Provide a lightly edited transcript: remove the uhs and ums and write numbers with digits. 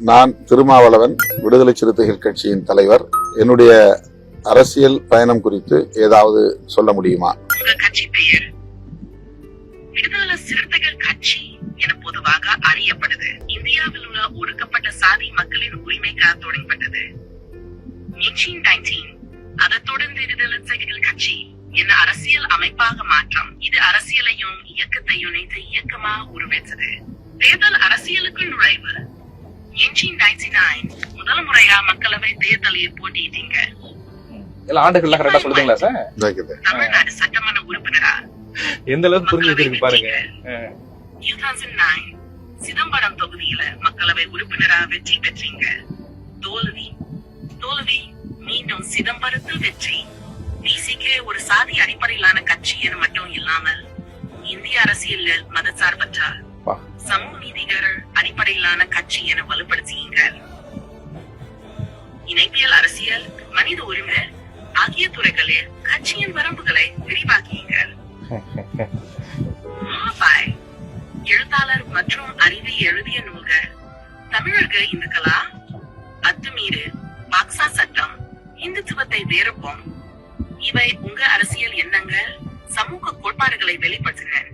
நான் திருமாவளவன், விடுதலை சிறுத்தைகள் கட்சியின் தலைவர். என்னுடைய அரசியல் பயணம் குறித்து ஏதாவது சொல்ல முடியுமா? உங்க கட்சி பெயர் விடுதலை சிறுத்தைகள் கட்சி என பொதுவாக அறியப்படுது. இந்தியாவில் உள்ள ஒடுக்கப்பட்ட சாதி மக்களின் உரிமைக்காக தொடங்கப்பட்டது. 1919 அதைத் தொடர்ந்து விடுதலை சிறுத்தைகள் கட்சி என அரசியல் அமைப்பாக மாற்றம். இது அரசியலையும் இயக்கத்தையும் இணைத்து இயக்கமா உருவெடுத்தது. தேர்தல் அரசியலுக்கு நுழைவு 1999 முதல் முறையா மக்களவை தேர்தலில் போட்டியிட்டீங்க. எல்லா ஆண்டுகள்லாம் கரெக்டா சொல்லுதுங்களா சார்? தமிழ்நாடு சட்டமன்ற உறுப்பினரா எந்த அளவுக்கு புரிஞ்சு வச்சிருக்கு பாருங்க. 2009 சிதம்பரம் தொகுதியில மக்களவை உறுப்பினரா வெற்றி பெற்றீங்க. தோல்வி மீண்டும் சிதம்பரத்தில் வெற்றி. பிசிகே ஒரு சாதி அடிப்படையிலான கட்சி என மட்டும் இல்லாமல் இந்திய அரசியலில் மதசார்பற்ற சமூக நீதிகள் அடிப்படையிலான கட்சி என வலுப்படுத்தியீங்க. இணைப்பியல், அரசியல், மனித உரிமை ஆகிய துறைகளில் கட்சியின் வரம்புகளை விரிவாக்கியீங்க. எழுத்தாளர் மற்றும் அறிவை எழுதிய நூல்கள், தமிழர்கள் இந்துக்களா, அத்துமீறு, பாக்சா சட்டம், இந்துத்துவத்தை வேறுப்போம், இவை உங்க அரசியல் எண்ணங்கள், சமூக கோட்பாடுகளை வெளிப்படுத்தின.